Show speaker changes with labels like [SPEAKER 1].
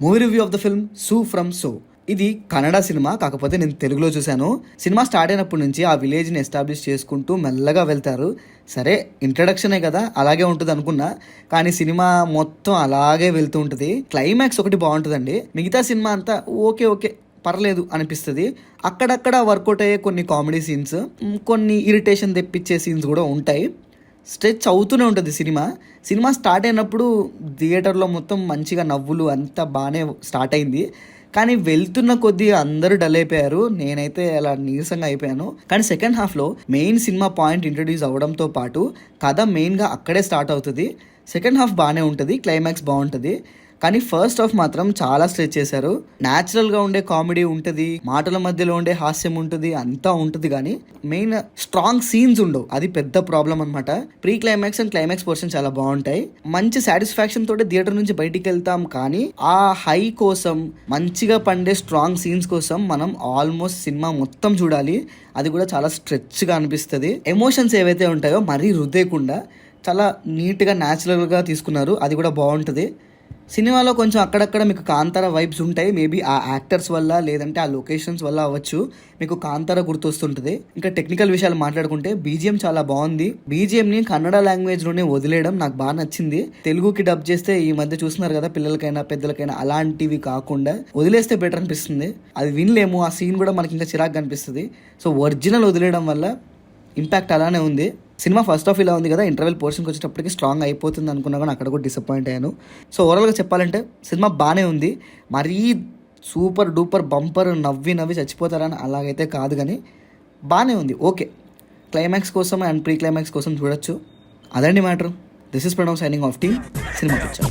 [SPEAKER 1] Movie review of the film సూ from so. ఇది Kannada cinema, కాకపోతే నేను తెలుగులో చూశాను. సినిమా స్టార్ట్ అయినప్పటి నుంచి ఆ విలేజ్ని ఎస్టాబ్లిష్ చేసుకుంటూ మెల్లగా వెళ్తారు. సరే ఇంట్రడక్షనే కదా, అలాగే ఉంటుంది అనుకున్నా, కానీ సినిమా మొత్తం అలాగే వెళ్తూ ఉంటుంది. క్లైమాక్స్ ఒకటి బాగుంటుందండి, మిగతా సినిమా అంతా ఓకే ఓకే పర్లేదు అనిపిస్తుంది. అక్కడక్కడ వర్కౌట్ అయ్యే కొన్ని కామెడీ సీన్స్, కొన్ని ఇరిటేషన్ తెప్పించే సీన్స్ కూడా ఉంటాయి. స్ట్రెచ్ అవుతూనే ఉంటుంది సినిమా స్టార్ట్ అయినప్పుడు థియేటర్లో మొత్తం మంచిగా నవ్వులు అంతా బాగానే స్టార్ట్ అయింది. కానీ వెళ్తున్న కొద్దీ అందరూ డల్ అయిపోయారు, నేనైతే అలా నీరసంగా అయిపోయాను. కానీ సెకండ్ హాఫ్లో మెయిన్ సినిమా పాయింట్ ఇంట్రడ్యూస్ అవ్వడంతో పాటు కథ మెయిన్గా అక్కడే స్టార్ట్ అవుతుంది. సెకండ్ హాఫ్ బాగానే ఉంటుంది, క్లైమాక్స్ బాగుంటుంది. కానీ ఫస్ట్ హాఫ్ మాత్రం చాలా స్ట్రెచ్ చేశారు. న్యాచురల్గా ఉండే కామెడీ ఉంటుంది, మాటల మధ్యలో ఉండే హాస్యం ఉంటుంది, అంతా ఉంటుంది. కానీ మెయిన్ స్ట్రాంగ్ సీన్స్ ఉండవు, అది పెద్ద ప్రాబ్లం అనమాట. Pre climax and climax portion చాలా బాగుంటాయి. మంచి సాటిస్ఫాక్షన్ తోటి థియేటర్ నుంచి బయటికి వెళ్తాం. కానీ ఆ హై కోసం, మంచిగా పండే స్ట్రాంగ్ సీన్స్ కోసం మనం ఆల్మోస్ట్ సినిమా మొత్తం చూడాలి. అది కూడా చాలా స్ట్రెచ్గా అనిపిస్తుంది. ఎమోషన్స్ ఏవైతే ఉంటాయో మరీ రుద్దేయకుండా చాలా నీట్గా న్యాచురల్గా తీసుకున్నారు, అది కూడా బాగుంటుంది. సినిమాలో కొంచెం అక్కడక్కడ మీకు కాంతార వైబ్స్ ఉంటాయి. మేబీ ఆ యాక్టర్స్ వల్ల, లేదంటే ఆ లొకేషన్స్ వల్ల అవ్వచ్చు, మీకు కాంతార గుర్తొస్తుంటుంది. ఇంకా టెక్నికల్ విషయాలు మాట్లాడుకుంటే బీజిఎం చాలా బాగుంది. బీజిఎంని కన్నడ లాంగ్వేజ్లోనే వదిలేయడం నాకు బాగా నచ్చింది. తెలుగుకి డబ్ చేస్తే ఈ మధ్య చూస్తున్నారు కదా, పిల్లలకైనా పెద్దలకైనా, అలాంటివి కాకుండా వదిలేస్తే బెటర్ అనిపిస్తుంది. అది వినలేము, ఆ సీన్ కూడా మనకి ఇంకా చిరాకు అనిపిస్తుంది. సో ఒరిజినల్ వదిలేయడం వల్ల ఇంపాక్ట్ అలానే ఉంది. సినిమా ఫస్ట్ హాఫ్ ఇలా ఉంది కదా, ఇంటర్వెల్ పోర్షన్కి వచ్చేటప్పటికి స్ట్రాంగ్ అయిపోతుంది అనుకున్నా, కానీ అక్కడ కూడా డిసప్పాయింట్ అయ్యాను. సో ఓవరాల్గా చెప్పాలంటే సినిమా బాగానే ఉంది. మరీ సూపర్ డూపర్ బంపర్ నవ్వి నవ్వి చచ్చిపోతారని అలాగైతే కాదు, కానీ బాగానే ఉంది, ఓకే. క్లైమాక్స్ కోసం అండ్ ప్రీ క్లైమాక్స్ కోసం చూడొచ్చు. అదండి matter. This is Pranav signing off team cinema picture.